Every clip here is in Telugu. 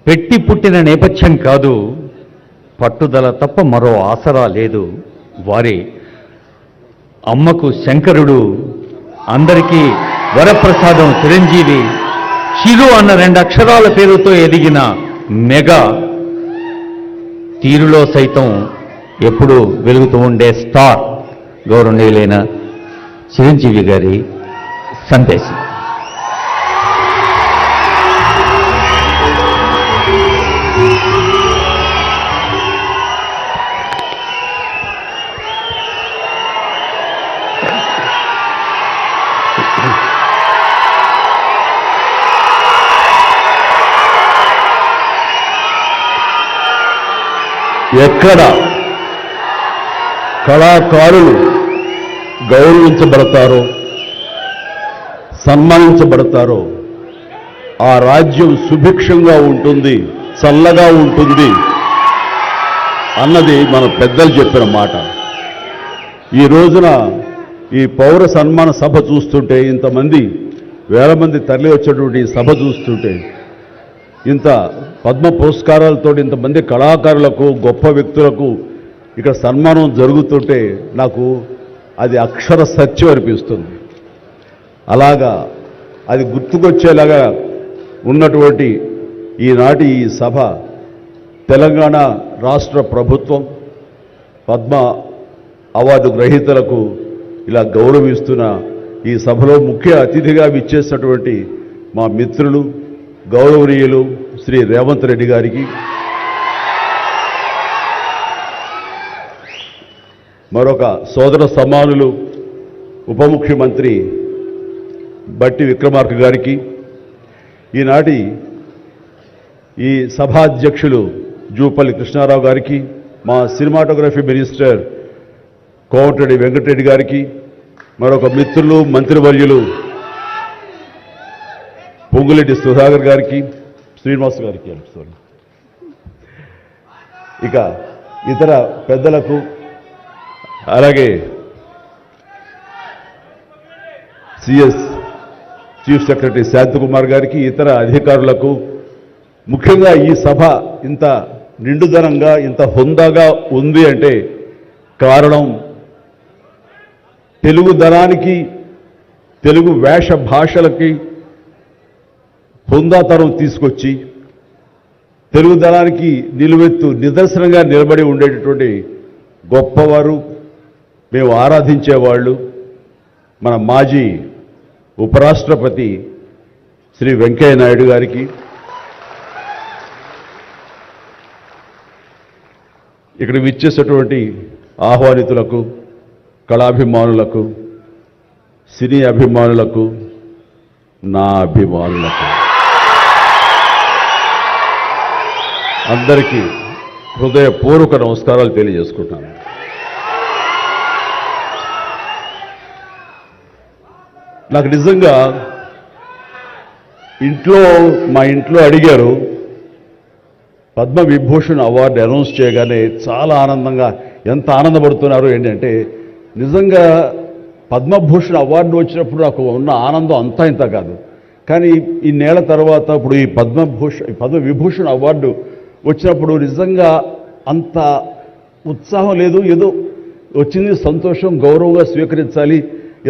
పెట్టి పుట్టిన నేపథ్యం కాదు, పట్టుదల తప్ప మరో ఆసరా లేదు. వారి అమ్మకు శంకరుడు, అందరికీ వరప్రసాదం చిరంజీవి, చిరు అన్న 2 అక్షరాల పేరుతో ఎదిగిన మెగా, తీరులో సైతం ఎప్పుడూ వెలుగుతూ ఉండే స్టార్ గౌరవనీయులైన చిరంజీవి గారి సందేశం. ఎక్కడ కళాకారులు గౌరవించబడతారో, సన్మానించబడతారో ఆ రాజ్యం సుభిక్షంగా ఉంటుంది, చల్లగా ఉంటుంది అన్నది మన పెద్దలు చెప్పిన మాట. ఈ రోజున ఈ పౌర సన్మాన సభ చూస్తుంటే, ఇంతమంది వేల మంది తరలి వచ్చేటువంటి సభ చూస్తుంటే, ఇంత పద్మ పురస్కారాలతో ఇంతమంది కళాకారులకు, గొప్ప వ్యక్తులకు ఇక్కడ సన్మానం జరుగుతుంటే నాకు అది అక్షర సత్యం అనిపిస్తుంది. అలాగా అది గుర్తుకొచ్చేలాగా ఉన్నటువంటి ఈనాటి ఈ సభ తెలంగాణ రాష్ట్ర ప్రభుత్వం పద్మ అవార్డు గ్రహీతలకు ఇలా గౌరవిస్తున్న ఈ సభలో ముఖ్య అతిథిగా విచ్చేసినటువంటి మా మిత్రులు గౌరవనీయులు శ్రీ రేవంత్ రెడ్డి గారికి, మరొక సోదర సమానులు ఉప ముఖ్యమంత్రి బట్టి విక్రమార్క గారికి, ఈనాటి ఈ సభాధ్యక్షులు జూపల్లి కృష్ణారావు గారికి, మా సినిమాటోగ్రఫీ మినిస్టర్ కోమటిరెడ్డి వెంకటరెడ్డి గారికి, మరొక మిత్రులు మంత్రివర్యులు పొంగులెడ్డి సుధాకర్ గారికి, శ్రీనివాస్ గారికి, ఇక ఇతర పెద్దలకు, అలాగే సిఎస్ చీఫ్ సెక్రటరీ శాంతకుమార్ గారికి, ఇతర అధికారులకు, ముఖ్యంగా ఈ సభ ఇంత నిండుదనంగా ఇంత హుందాగా ఉంది అంటే కారణం తెలుగుదనానికి, తెలుగు వేష భాషలకి హుందాతనం తీసుకొచ్చి తెలుగుదనానికి నిలువెత్తు నిదర్శనంగా నిలబడి ఉండేటటువంటి గొప్పవారు, మేము ఆరాధించేవాళ్ళు మన మాజీ ఉపరాష్ట్రపతి శ్రీ వెంకయ్య నాయుడు గారికి, ఇక్కడ విచ్చేసేటువంటి ఆహ్వానితులకు, కళాభిమానులకు, సినీ అభిమానులకు, నా అభిమానులకు అందరికీ హృదయపూర్వక నమస్కారాలు తెలియజేసుకుంటాను. నాకు నిజంగా మా ఇంట్లో అడిగారు, పద్మ విభూషణ్ అవార్డు అనౌన్స్ చేయగానే చాలా ఆనందంగా, ఎంత ఆనందపడుతున్నారు ఏంటంటే, నిజంగా పద్మభూషణ్ అవార్డు వచ్చినప్పుడు నాకు ఉన్న ఆనందం అంతా ఇంత కాదు. కానీ ఈ నేల తర్వాత ఇప్పుడు ఈ పద్మ విభూషణ్ అవార్డు వచ్చినప్పుడు నిజంగా అంత ఉత్సాహం లేదు. ఏదో వచ్చింది, సంతోషం, గౌరవంగా స్వీకరించాలి,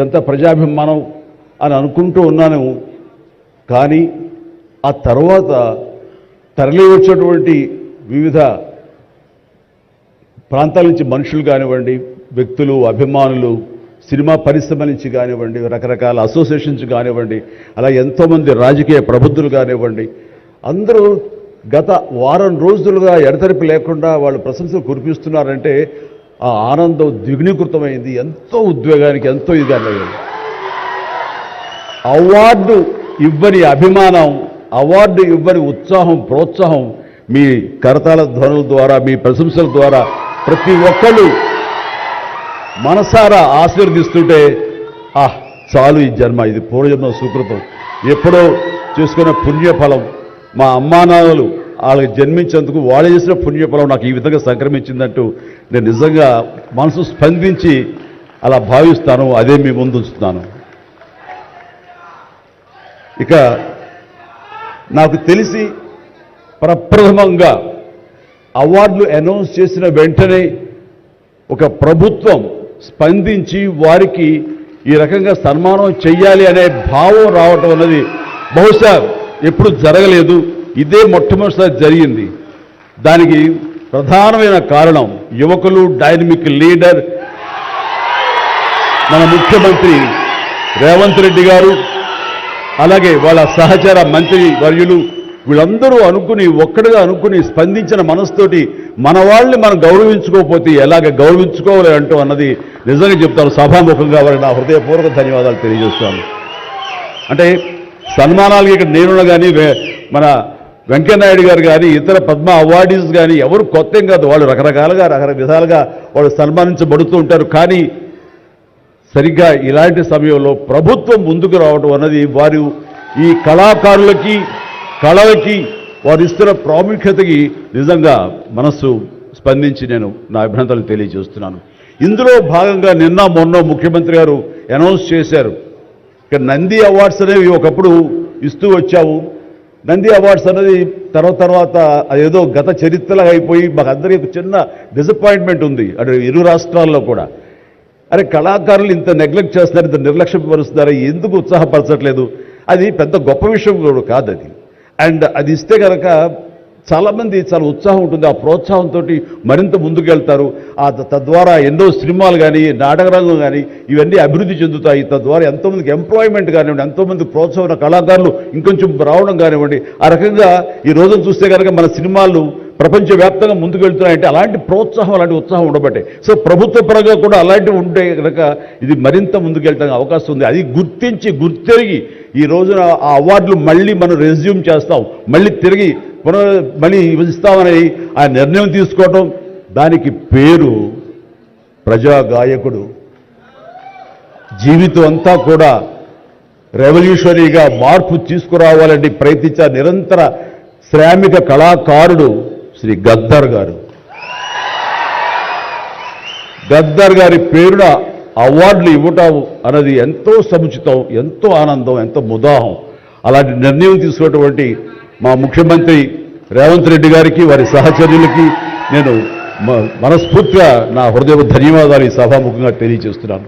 ఎంత ప్రజాభిమానం అని అనుకుంటూ ఉన్నాను. కానీ ఆ తర్వాత తరలి వచ్చేటువంటి వివిధ ప్రాంతాల నుంచి మనుషులు కానివ్వండి, వ్యక్తులు, అభిమానులు, సినిమా పరిశ్రమ నుంచి కానివ్వండి, రకరకాల అసోసియేషన్స్ కానివ్వండి, అలా ఎంతోమంది రాజకీయ ప్రబుద్ధులు కానివ్వండి, అందరూ గత వారం రోజులుగా ఎడతెరిపి లేకుండా వాళ్ళు ప్రశంసలు కురిపిస్తున్నారంటే ఆ ఆనందం ద్విగుణీకృతమైంది. ఎంతో ఉద్వేగానికి, ఎంతో ఇదిగా అవార్డు ఇవ్వని అభిమానం, అవార్డు ఇవ్వని ఉత్సాహం, ప్రోత్సాహం మీ కరతాళ ధ్వనుల ద్వారా, మీ ప్రశంసల ద్వారా ప్రతి ఒక్కళ్ళు మనసారా ఆశీర్వదిస్తుంటే, చాలు ఈ జన్మ, ఇది పూర్వజన్మ సుకృతం, ఎప్పుడో చేసుకున్న పుణ్యఫలం, మా అమ్మానాన్నలు వాళ్ళకి జన్మించేందుకు వాళ్ళు చేసిన పుణ్యఫలం నాకు ఈ విధంగా సంక్రమించిందంటూ నేను నిజంగా మనసు స్పందించి అలా భావిస్తాను. అదే మీ ముందు ఉంచుతున్నాను. ఇక నాకు తెలిసి ప్రప్రథమంగా అవార్డులు అనౌన్స్ చేసిన వెంటనే ఒక ప్రభుత్వం స్పందించి వారికి ఈ రకంగా సన్మానం చెయ్యాలి అనే భావం రావటం అన్నది బహుశా ఎప్పుడు జరగలేదు. ఇదే మొట్టమొదటిసారి జరిగింది. దానికి ప్రధానమైన కారణం యువకులు, డైనమిక్ లీడర్ మన ముఖ్యమంత్రి రేవంత్ రెడ్డి గారు, అలాగే వాళ్ళ సహచర మంత్రి వర్యులు వీళ్ళందరూ ఒక్కడిగా అనుకుని స్పందించిన మనసుతోటి మన వాళ్ళని మనం గౌరవించుకోకపోతే ఎలాగ గౌరవించుకోవాలి అంటూ అన్నది నిజంగా చెప్తాను. సభాముఖంగా వారికి నా హృదయపూర్వక ధన్యవాదాలు తెలియజేస్తాను. అంటే సన్మానాలకి ఇక్కడ నేనున్న కానీ మన వెంకయ్యనాయుడు గారు కానీ ఇతర పద్మ అవార్డీస్ కానీ ఎవరు కొత్త ఏం కాదు. వాళ్ళు రకరకాలుగా విధాలుగా వాళ్ళు సన్మానించబడుతూ ఉంటారు. కానీ సరిగ్గా ఇలాంటి సమయంలో ప్రభుత్వం ముందుకు రావడం అన్నది వారు ఈ కళాకారులకి, కళలకి వారు ఇస్తున్న ప్రాముఖ్యతకి నిజంగా మనస్సు స్పందించి నేను నా అభినందనలు తెలియజేస్తున్నాను. ఇందులో భాగంగా నిన్న మొన్న ముఖ్యమంత్రి గారు అనౌన్స్ చేశారు. ఇక నంది అవార్డ్స్ అనేవి ఒకప్పుడు ఇస్తూ వచ్చాము. నంది అవార్డ్స్ అనేది తర్వాత అదేదో గత చరిత్రలాగా అయిపోయి మాకు అందరికీ చిన్న డిసప్పాయింట్మెంట్ ఉంది అటు ఇరు రాష్ట్రాల్లో కూడా. అరే కళాకారులు ఇంత నెగ్లెక్ట్ చేస్తున్నారు, ఇంత నిర్లక్ష్యపరుస్తున్నారు, ఎందుకు ఉత్సాహపరచట్లేదు? అది పెద్ద గొప్ప విషయం కూడా కాదు అది. అండ్ అది ఇస్తే కనుక చాలామంది చాలా ఉత్సాహం ఉంటుంది. ఆ ప్రోత్సాహంతో మరింత ముందుకెళ్తారు. తద్వారా ఎన్నో సినిమాలు కానీ, నాటకరంగం కానీ ఇవన్నీ అభివృద్ధి చెందుతాయి. తద్వారా ఎంతోమందికి ఎంప్లాయ్మెంట్ కానివ్వండి, ఎంతోమంది ప్రోత్సాహం కళాకారులు ఇంకొంచెం రావడం కానివ్వండి. ఆ రకంగా ఈ రోజున చూస్తే కనుక మన సినిమాలు ప్రపంచవ్యాప్తంగా ముందుకు వెళ్తున్నాయంటే అలాంటి ప్రోత్సాహం, అలాంటి ఉత్సాహం ఉండబట్టే. సో ప్రభుత్వ పరంగా కూడా అలాంటివి ఉంటే కనుక ఇది మరింత ముందుకెళ్ళడానికి అవకాశం ఉంది. అది గుర్తెరిగి ఈ రోజున ఆ అవార్డులు మళ్ళీ మనం రెజ్యూమ్ చేస్తాం, మళ్ళీ తిరిగి మళ్ళీ ఇస్తామని ఆ నిర్ణయం తీసుకోవటం, దానికి పేరు ప్రజాగాయకుడు. జీవితం అంతా కూడా రెవల్యూషనరీగా మార్పు తీసుకురావాలని ప్రయత్నించే నిరంతర శ్రామిక కళాకారుడు శ్రీ గద్దర్ గారు. గద్దర్ గారి పేరున అవార్డులు ఇవ్వటం అన్నది ఎంతో సముచితం, ఎంతో ఆనందం, ఎంతో ముదాహం. అలాంటి నిర్ణయం తీసుకున్నటువంటి మా ముఖ్యమంత్రి రేవంత్ రెడ్డి గారికి, వారి సహచర్యులకి నేను మనస్ఫూర్తిగా నా హృదయ ధన్యవాదాలు ఈ సభాముఖంగా తెలియజేస్తున్నాను.